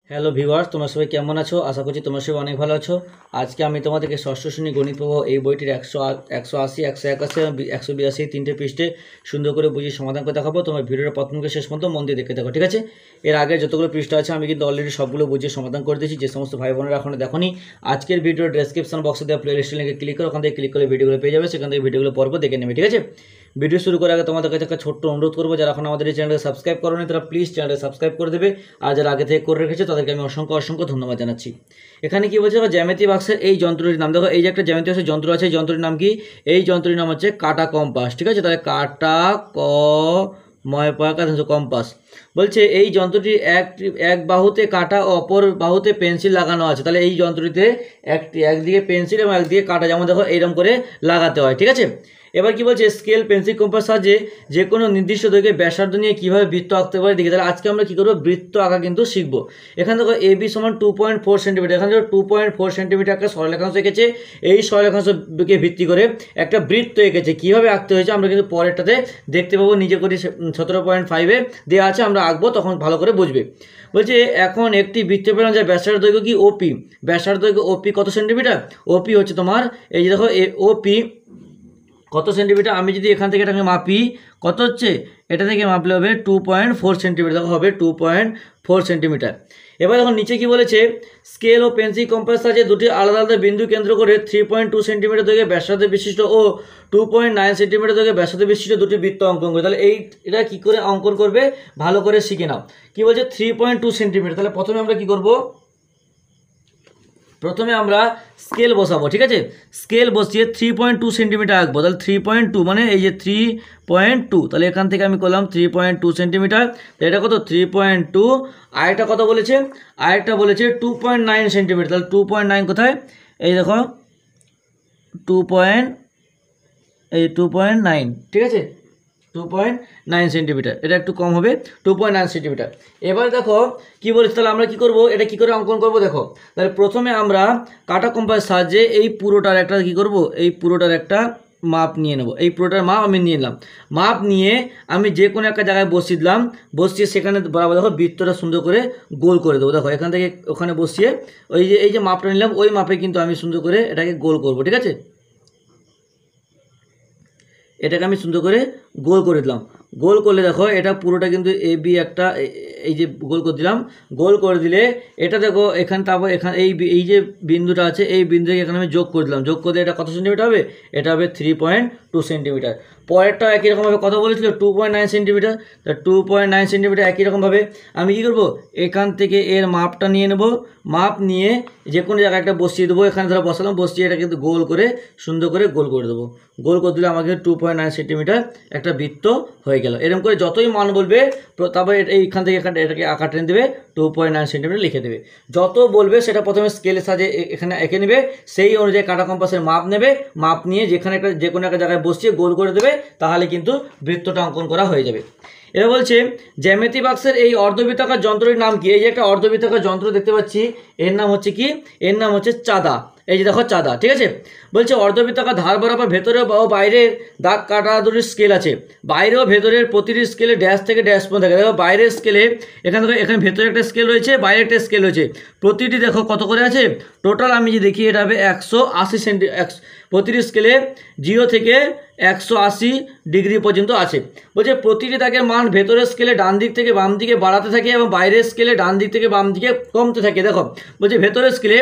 Hello viewers, তোমরা সবাই কেমন আছো? আশা করছি তোমরা সবাই অনেক ভালো আছো। আজকে আমি তোমাদেরকে ষষ্ঠ শ্রেণী গণিত প্রবাহ এই বইটির 180, 181 এবং 182 তিনটে পৃষ্ঠে সুন্দর করে বুঝিয়ে সমাধান করে দেখাবো। তোমার ভিডিওটা প্রথম থেকে শেষ পর্যন্ত মন দিয়ে দেখতে থাকো, ঠিক আছে? এর আগে যতগুলো পৃষ্ঠা আছে আমি কিন্তু অলরেডি সবগুলো বুঝিয়ে সমাধান করে দিয়েছি। যে সমস্ত ভাই বোনেরা এখনো দেখোনি, আজকের ভিডিওর ডেসক্রিপশন বক্সে দেওয়া প্লেলিস্টের লিঙ্কে ক্লিক করে ওখান থেকে ক্লিক করে ভিডিওগুলো পেয়ে যাবে। সেখান থেকে ভিডিওগুলো পর্ব দেখে নেবে, ঠিক আছে? ভিডিও শুরু করার আগে তোমাদের কাছে একটা ছোট্ট অনুরোধ করবো, যারা এখন আমাদের এই চ্যানেলকে সাবস্ক্রাইব করোনি তারা প্লিজ চ্যানেলকে সাবস্ক্রাইব করে দেবে। আর যারা আগে থেকে করে রেখেছে তাদেরকে আমি অসংখ্য ধন্যবাদ জানাচ্ছি। এখানে কি বলছে, জ্যামিতি বাক্সের এই যন্ত্রটির নাম দেখো। এই যে একটা জ্যামিতি বাক্সের যন্ত্র আছে, এই যন্ত্রটির নাম কি? এই যন্ত্রটির নাম হচ্ছে কাটা কম্পাস, ঠিক আছে? তাহলে কাটা কম্পাস বলছে এই যন্ত্রটি এক বাহুতে কাটা ও অপর বাহুতে পেন্সিল লাগানো আছে। তাহলে এই যন্ত্রটিতে একদিকে পেন্সিল এবং একদিকে কাটা, যেমন দেখো এইরকম করে লাগাতে হয়, ঠিক আছে? এবার কি বলছে, স্কেল পেন্সিল কম্পাস সাহায্যে যে কোনো নির্দিষ্ট দৈর্ঘ্যে ব্যাসার্ধ নিয়ে কীভাবে বৃত্ত আঁকতে পারে দেখি। তাহলে আজকে আমরা কী করবো, বৃত্ত আঁকা কিন্তু শিখবো। এখানে দেখো AB সমান 2.4 সেন্টিমিটার। এখানে দেখো 2.4 সেন্টিমিটার একটা সরলরেখাংশ এঁকেছে। এই সরলরেখাংশকে ভিত্তি করে একটা বৃত্ত এঁকেছে। কীভাবে আঁকতে হয়েছে আমরা কিন্তু পরেরটাতে দেখতে পাবো। নিজে করে 17.5-এ দেওয়া আছে, আমরা আঁকবো তখন ভালো করে বুঝবে। বলছে এখন একটি বৃত্ত পেলাম যার ব্যাসার্ধ দৈর্ঘ্য কি OP। ব্যাসার্ধ দৈর্ঘ্য OP কত সেন্টিমিটার? OP হচ্ছে তোমার এই যে দেখো OP কত সেন্টিমিটার। আমি যদি এখান থেকে এটাকে মাপি, কত হচ্ছে, এটা থেকে মাপলে হবে 2.4 সেন্টিমিটার। দেখো হবে 2.4 সেন্টিমিটার। এবার দেখো নিচে কি বলেছে, স্কেল ও পেন্সিল কম্পাস সাহায্যে দুটি আলাদা আলাদা বিন্দু কেন্দ্র করে 3.2 সেন্টিমিটার দৈর্ঘ্যে ব্যাসার্ধ বিশিষ্ট ও 2.9 সেন্টিমিটার দৈর্ঘ্যে ব্যাসার্ধ বিশিষ্ট দুটি বৃত্ত অঙ্কন করে। তাহলে এটা কি করে অঙ্কন করবে ভালো করে শিখে নাও। কি বলছে 3.2 সেন্টিমিটার। তাহলে প্রথমে আমরা কি করব, প্রথমে আমরা স্কেল বসাবো, ঠিক আছে? স্কেল বসিয়ে 3.2 সেন্টিমিটার আঁকবো। তাহলে 3.2 মানে এই যে 3.2, তাহলে এখান থেকে আমি করলাম 3.2 সেন্টিমিটার। এটা কত 3.2। আরেকটা কত বলেছে, আরেকটা বলেছে 2.9 সেন্টিমিটার। তাহলে 2.9 কোথায়, এই দেখো 2.9, ঠিক আছে? 2.9 সেন্টিমিটার, এটা একটু কম হবে, 2.9 সেন্টিমিটার। এবার দেখো কি বলেছে, তাহলে আমরা কি করব, এটা কি করে অঙ্কন করব দেখো। তাহলে প্রথমে আমরা কাটা কম্পাসের সাহায্যে এই পুরোটার একটা কি করব, এই পুরোটার একটা মাপ নিয়ে নেব। এই পুরোটার মাপ আমি নিয়ে নিলাম। মাপ নিয়ে আমি যে কোনো একটা জায়গায় বসিয়ে দিলাম, বসিয়ে সেখানে বরাবর দেখো বৃত্তটা সুন্দর করে গোল করে দেবো। দেখো এখান থেকে ওখানে বসিয়ে এই যে মাপটা নিলাম, ওই মাপে কিন্তু আমি সুন্দর করে এটাকে গোল করব, ঠিক আছে? এটাকে আমি সুন্দর করে গোল করে দিলাম। গোল করলে দেখো এটা পুরোটা কিন্তু AB একটা এই যে গোল করে দিলাম। গোল করে দিলে এটা দেখো এখানে, তারপর এখানে এই যে বিন্দুটা আছে, এই বিন্দুকে এখানে আমি যোগ করে দিলাম। যোগ করলে এটা কত সেন্টিমিটার হবে, এটা হবে 3.2 সেন্টিমিটার। পরেরটা একই রকমভাবে কত বলেছিল, 2.9 সেন্টিমিটার। তা 2.9 সেন্টিমিটার একই রকমভাবে আমি কী করবো, এখান থেকে এর মাপটা নিয়ে নেব। মাপ নিয়ে যে কোনো জায়গায় একটা বসিয়ে দেবো। এখানে ধরো বসালাম, বসিয়ে এটা কিন্তু গোল করে সুন্দর করে গোল করে দেবো। গোল করে দিলে আমাকে 2.9 সেন্টিমিটার একটা বৃত্ত হয়ে গেল। এরকম করে যতই মান বলবে তারপর এইখান থেকে এটাকে আঁকা টেনে দেবে, 2.9 সেন্টিমিটার লিখে দেবে। যত বলবে সেটা প্রথমে স্কেলের সাহায্যে এখানে এঁকে নেবে, সেই অনুযায়ী কাটা কম্পাসের মাপ নেবে। মাপ নিয়ে যে কোনো একটা জায়গায় বসিয়ে গোল করে দেবে, তাহলে কিন্তু বৃত্তটা অঙ্কন করা হয়ে যাবে। এবার বলছে জ্যামিতি বাক্সের এই অর্ধবৃত্তাকার যন্ত্রটির নাম কি? এই যে একটা অর্ধবৃত্তাকার যন্ত্র দেখতে পাচ্ছি, এর নাম হচ্ছে কি? এর নাম হচ্ছে চাঁদা। এই যে দেখো চাঁদা, ঠিক আছে? বলছে অর্ধবৃত্তাকার ধার বরাবর ভেতরে ও বাইরের দাগ কাটা দুটি স্কেল আছে। বাইরে ও ভেতরের প্রতিটি স্কেলে ড্যাশ থেকে ড্যাশ পর্যন্ত থাকে। দেখো বাইরের স্কেলে এখানে দেখো, এখানে ভেতরে একটা স্কেল রয়েছে, বাইরে একটা স্কেল রয়েছে। প্রতিটি দেখো কত করে আছে, টোটাল আমি যে দেখি এটা হবে 180 প্রতিটি স্কেলে 0 থেকে 180 ডিগ্রি পর্যন্ত আছে। বলছে প্রতিটি দাগের মান ভেতরের স্কেলে ডান দিক থেকে বাম দিকে বাড়াতে থাকে এবং বাইরের স্কেলে ডান দিক থেকে বাম দিকে কমতে থাকে। দেখো বলছে ভেতরের স্কেলে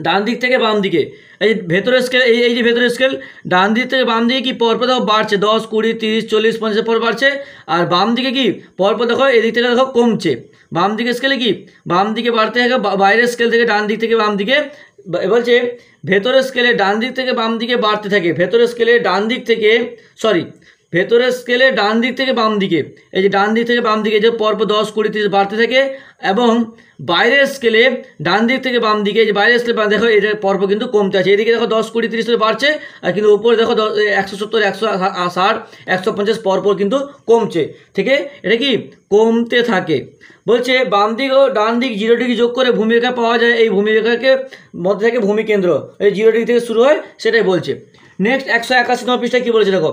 ডান দিক থেকে বাম দিকে, এই ভেতরের স্কেল, এই যে ভেতরের স্কেল ডান দিক থেকে বাম দিকে কি পরপর দেখো বাড়ছে, 10, 20, 30, 40, 50 পর বাড়ছে। আর বাম দিকে কি পরপর দেখো এদিক থেকে দেখো কমছে। বাম দিকে স্কেলে কি বাম দিকে বাড়তে থাকে, বাইরের স্কেল থেকে ডান দিক থেকে বাম দিকে। বলছে ভেতরের স্কেলে ডান দিক থেকে বাম দিকে বাড়তে থাকে। ভেতরের স্কেলে ডান দিক থেকে ভেতরের স্কেলে ডান দিক থেকে বাম দিকে, এই যে ডান দিক থেকে বাম দিকে যে পরপর 10, 20, 30 বাড়তে থাকে। এবং বাইরের স্কেলে ডান দিক থেকে বাম দিকে, যে বাইরের স্কেলে দেখো এটা পরপর কিন্তু কমতে আছে। এদিকে দেখো 10, 20, 30 বাড়ছে, আর কিন্তু উপরে দেখো 170, 160, 150 পরপর কিন্তু কমছে থেকে, এটা কি কমতে থাকে। বলছে বাম দিক ও ডান দিক 0 ডিগ্রি যোগ করে ভূমিরেখা পাওয়া যায়। এই ভূমিরেখাকে মধ্যে থেকে ভূমিকেন্দ্র এই 0 ডিগ্রি থেকে শুরু হয়, সেটাই বলছে। নেক্সট 181 নম্বর পৃষ্ঠায় কী বলেছে দেখো,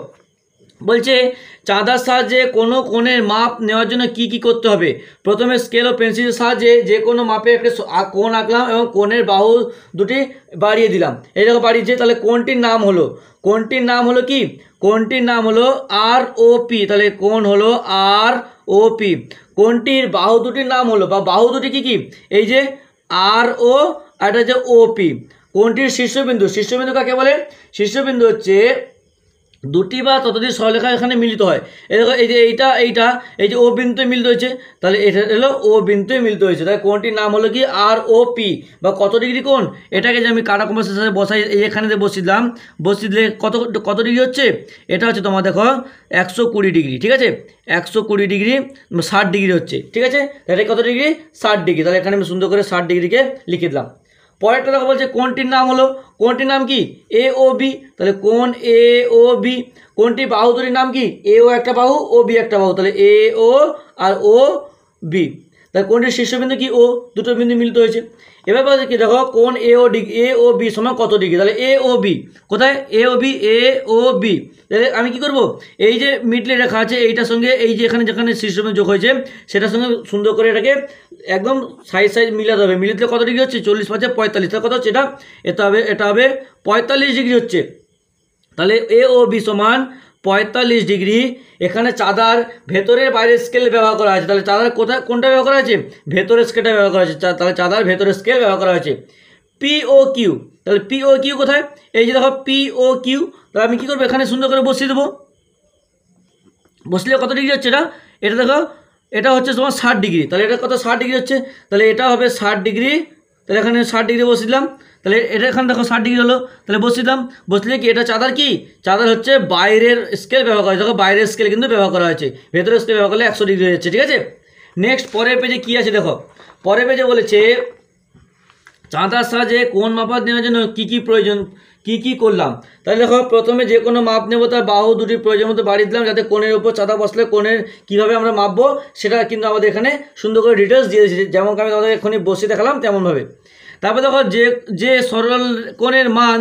বলছে চাঁদার সাহায্যে কোনো কোণের মাপ নেওয়ার জন্য কি কি করতে হবে। প্রথমে স্কেল ও পেন্সিলের সাহায্যে যে কোনো মাপে একটা কোণ আঁকলাম এবং কোণের বাহু দুটি বাড়িয়ে দিলাম। এই দেখো বাড়িয়েছে, তাহলে কোণটির নাম হলো, কোণটির নাম হলো কি, কোণটির নাম হলো আর ও পি। তাহলে কোণ হলো আর ও পি। কোণটির বাহু দুটির নাম হলো, বা বাহু দুটি কি কি, এই যে আর ও আর এটা হচ্ছে ও পি। কোণটির শীর্ষবিন্দু, শীর্ষবিন্দু কাকে বলে, শীর্ষবিন্দু হচ্ছে দুটি বা ততোধিক সরলরেখা এখানে মিলিত হয়। এই দেখো এই যে এইটা এই যে ও বিন্দুতে মিলিত হয়েছে, তাহলে এটা হলো ও বিন্দুতে মিলিত হয়েছে। তাহলে কোণটির নাম হলো কি আর ও পি, বা কত ডিগ্রি কোণ। এটাকে যে আমি কাটা কম্পাসের সাথে বসাই, এখানে বসিয়ে দিলাম, বসিয়ে দিলে কত কত ডিগ্রি হচ্ছে, এটা হচ্ছে তোমার দেখো 120 ডিগ্রি, ঠিক আছে, 120 ডিগ্রি 60 ডিগ্রি হচ্ছে, ঠিক আছে। তাহলে কত ডিগ্রি, 60 ডিগ্রি। তাহলে এখানে আমি সুন্দর করে 60 ডিগ্রিকে লিখে দিলাম। পরেরটা দেখো বলছে কোণটির নাম হলো, কোণটির নাম কি এ ও বি। তাহলে কোণ এ ও বি। কোণটির বাহু দুটির নাম কি, এ ও একটা বাহু, ও বি একটা বাহু। তাহলে এ ও আর ও বি। তাহলে কোণটির শীর্ষবিন্দু কি ও, দুটো বিন্দু মিলিত হয়েছে। এবার বলছে কি দেখো কোণ এ ও ডিগ্রি, এ ও বি সমান কত ডিগ্রি। তাহলে এ ও বি কোথায়, এ ও বি, এ ও বি। তাহলে আমি কি করব, এই যে মিডলে রেখা আছে এইটার সঙ্গে এই যে এখানে যেখানে শীর্ষবিন্দু যোগ হয়েছে সেটার সঙ্গে সুন্দর করে এটাকে একদম সাইজ মিলাতে হবে। মিলিয়ে দিলে কত ডিগ্রি হচ্ছে, 40 × 5 = 45। তাহলে কত হচ্ছে এটা, এটা হবে 45 ডিগ্রি হচ্ছে। তাহলে এ ও বি সমান 45 ডিগ্রি। এখানে চাঁদার ভেতরের বাইরের স্কেল ব্যবহার করা আছে। তাহলে চাঁদার কোথায় কোনটা ব্যবহার করা আছে, ভেতরের স্কেলটা ব্যবহার করা আছে। তাহলে চাঁদার ভেতরের স্কেল ব্যবহার করা হয়েছে। পি ও কিউ, তাহলে পি ও কিউ কোথায়, এই যে দেখো পি ও কিউ। তাহলে আমি কী করবো, এখানে সুন্দর করে বসিয়ে দেবো। বসলে কত ডিগ্রি হচ্ছে এটা, এটা দেখো এটা হচ্ছে তোমার 60 ডিগ্রি। তাহলে এটা কত, 60 ডিগ্রি হচ্ছে। তাহলে এটা হবে 60 ডিগ্রি। তাহলে এখানে 60 ডিগ্রি বসিয়ে দিলাম। তাহলে এটা এখানে দেখো 60 ডিগ্রি হলো। তাহলে বসিয়ে দিলাম, বসলে কি এটা চাঁদার কি, চাঁদার হচ্ছে বাইরের স্কেল ব্যবহার করা হয়েছে। দেখো বাইরের স্কেল কিন্তু ব্যবহার করা হয়েছে, ভেতরের স্কেল ব্যবহার করলে 100 ডিগ্রি হয়ে যাচ্ছে, ঠিক আছে। নেক্সট পরের পেজে কী আছে দেখো, পরের পেজে বলেছে চাঁদার সাহায্যে কোণ মাপ নেওয়ার জন্য কী কী প্রয়োজন, কী কী করলাম। তাহলে দেখো প্রথমে যে কোনো মাপ নেবো তার বাহু দুটি প্রয়োজন মতো বাড়িয়ে দিলাম, যাতে কোণের উপর চাঁদা বসলে কোণের কীভাবে আমরা মাপবো সেটা কিন্তু আমাদের এখানে সুন্দর করে ডিটেলস দিয়ে দিয়েছি, যেমন আমি তোমাদের এক্ষুনি বসিয়ে দেখালাম তেমনভাবে। তারপর দেখো যে সরল কোণের মান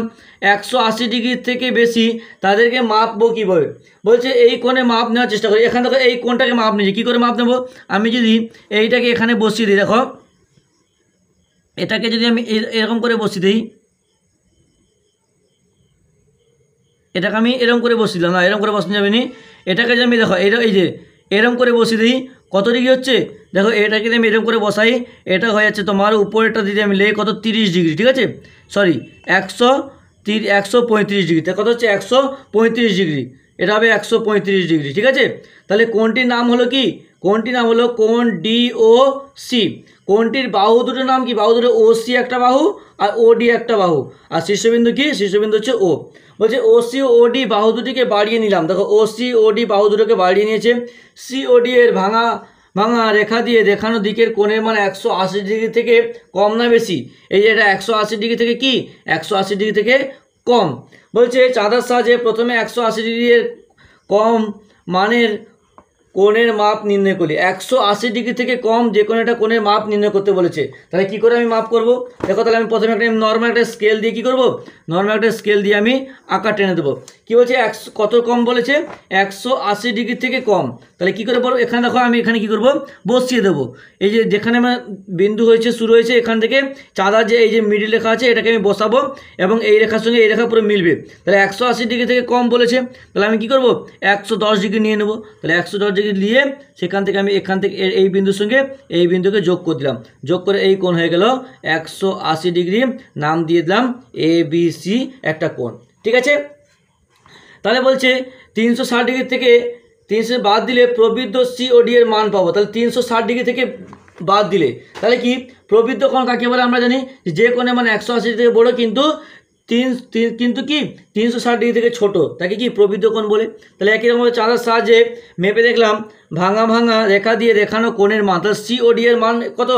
180 ডিগ্রি থেকে বেশি তাদেরকে মাপবো কীভাবে। বলছে এই কোণে মাপ নেওয়ার চেষ্টা করি। এখানে দেখো এই কোণটাকে মাপ নিয়েছি, কী করে মাপ নেবো, আমি যদি এইটাকে এখানে বসিয়ে দিই, দেখো এটাকে যদি আমি এরকম করে বসিয়ে দিই, এটাকে আমি এরকম করে বসিয়ে দিলাম, না এরকম করে বসানো যাবে নি। এটাকে যদি আমি দেখো এই যে এরকম করে বসিয়ে দিই, কত ডিগ্রি হচ্ছে দেখো, এটাকে যদি আমি এরকম করে বসাই, এটা হয়ে যাচ্ছে তোমার উপরেরটা যদি আমি লেই কত 30 ডিগ্রি, ঠিক আছে, সরি 135 ডিগ্রি। তাহলে কত হচ্ছে 135 ডিগ্রি, এটা হবে 135 ডিগ্রি, ঠিক আছে। তাহলে কোণটির নাম হলো কি, কোণটির নাম হলো কোণ ডি ও সি। কোণটির বাহু দুটোর নাম কি, বাহু দুটো ও সি একটা বাহু আর ও ডি একটা বাহু, আর শীর্ষবিন্দু কি, শীর্ষবিন্দু হচ্ছে ও। বলছে ও সি ও ডি বাহু দুটিকে বাড়িয়ে নিলাম। দেখো ও সি ও ডি বাহু দুটোকে বাড়িয়ে নিয়েছে। সি ও ডি এর ভাঙা রেখা দিয়ে দেখানো দিকের কোণের মান 180 ডিগ্রি থেকে কম না বেশি। এই যে এটা 180 ডিগ্রি থেকে কি, 180 ডিগ্রি থেকে কম। বলছে চাঁদার সাহায্যে প্রথমে 180 ডিগ্রির কম মানের কোণের মাপ নির্ণয় করি। 180 ডিগ্রি থেকে কম যে কোনো একটা কোণের মাপ নির্ণয় করতে বলেছে। তাহলে কি করে আমি মাপ করব, দেখো তাহলে আমি প্রথমে একটা নর্মাল একটা স্কেল দিয়ে কি করব, নর্মাল একটা স্কেল দিয়ে আমি আকার টেনে দেবো। কি বলছে কত কম বলেছে, 180 ডিগ্রি থেকে কম। তাহলে কি করে বলবো, এখানে দেখো আমি এখানে কি করব, বসিয়ে দেবো। এই যে যেখানে আমার বিন্দু হয়েছে শুরু হয়েছে এখান থেকে চাঁদার যে এই যে মিডিল রেখা আছে এটাকে আমি বসাবো এবং এই রেখার সঙ্গে এই রেখা পুরো মিলবে। তাহলে 180 ডিগ্রি থেকে কম বলেছে, তাহলে আমি কি করব 110 ডিগ্রি নিয়ে নেব। তাহলে 110 ডিগ্রি নিয়ে সেখান থেকে আমি এখান থেকে এই বিন্দুর সঙ্গে এই বিন্দুকে যোগ করে দিলাম, যোগ করে এই কোণ হয়ে গেল 180 ডিগ্রি। নাম দিয়ে দিলাম এ বি সি একটা কোণ, ঠিক আছে। তাহলে বলছে 360 ডিগ্রি থেকে 300 বাদ দিলে প্রবৃদ্ধ সি ও ডি এর মান পাবো। তাহলে 360 ডিগ্রি থেকে বাদ দিলে তাহলে কি, প্রবৃদ্ধ কোণ কাকে বলে আমরা জানি, যে কোণে মানে 180 থেকে বড় কিন্তু কিন্তু কি 360 ডিগ্রি থেকে ছোট তাকে কি প্রবৃদ্ধ কোণ বলে। তাহলে একই রকমভাবে চাঁদার সাহায্যে মেপে দেখলাম ভাঙা রেখা দিয়ে দেখানো কোণের মান। তাহলে সিওডি এর মান কত,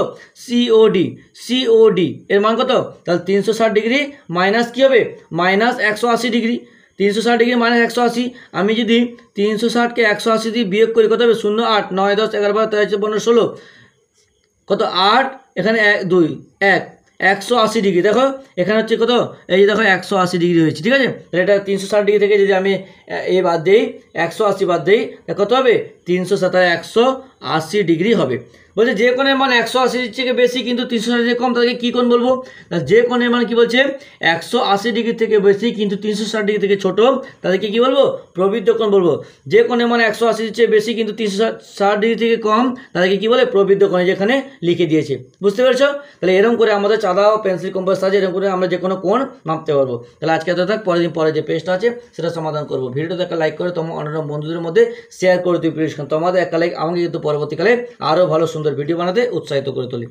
সিওডি এর মান কত, তাহলে 360 ডিগ্রি মাইনাস কী হবে, মাইনাস 180 ডিগ্রি। 360 ডিগ্রি মাইনাস 180, আমি যদি 360কে 180 দিয়ে বিয়োগ করি কত হবে, 0 8 9 10 11 12 13 14 15 16 কত 8, এখানে 2 1 180 ডিগ্রি। দেখো এখানে হচ্ছে কত, এই যে দেখো 180 ডিগ্রি হয়েছে, ঠিক আছে। তাহলে এটা 360 ডিগ্রি থেকে যদি আমি এ বাদ দিই, 180 বাদ দিই, কত হবে 370, 180 ডিগ্রি হবে। বলছে যে কোণের মান 180 থেকে বেশি কিন্তু 360 থেকে কম, তাদেরকে কী কোণ বলবো? যে কোণের মান কি বলছে 180 ডিগ্রি থেকে বেশি কিন্তু 360 ডিগ্রি থেকে ছোট, তাদেরকে কি বলবো? প্রবৃদ্ধ কোণ বলবো। যে কোণের মান 180 চেয়ে বেশি কিন্তু 360 ডিগ্রি থেকে কম, তাদেরকে কি বলে? প্রবৃদ্ধ কোণ। যেখানে লিখে দিয়েছে, বুঝতে পেরেছো? তাহলে এরকম করে আমাদের চাঁদা ও পেন্সিল কম্পাস সাহায্যে এরকম করে আমরা যে কোনো কোণ মাপতে পারবো। তাহলে আজকে এত থাক, পরের দিন পরে যে পেজটা আছে সেটা সমাধান করবো। ভিডিওটা একটা লাইক করে তোমার অন্যান্য বন্ধুদের মধ্যে শেয়ার করে দিই প্লিজ। তোমাদের একটা লাইক আমাকে কিন্তু পরবর্তীকালে আরও ভালো সুন্দর ভিডিও বানাতে উৎসাহিত করে তোলে।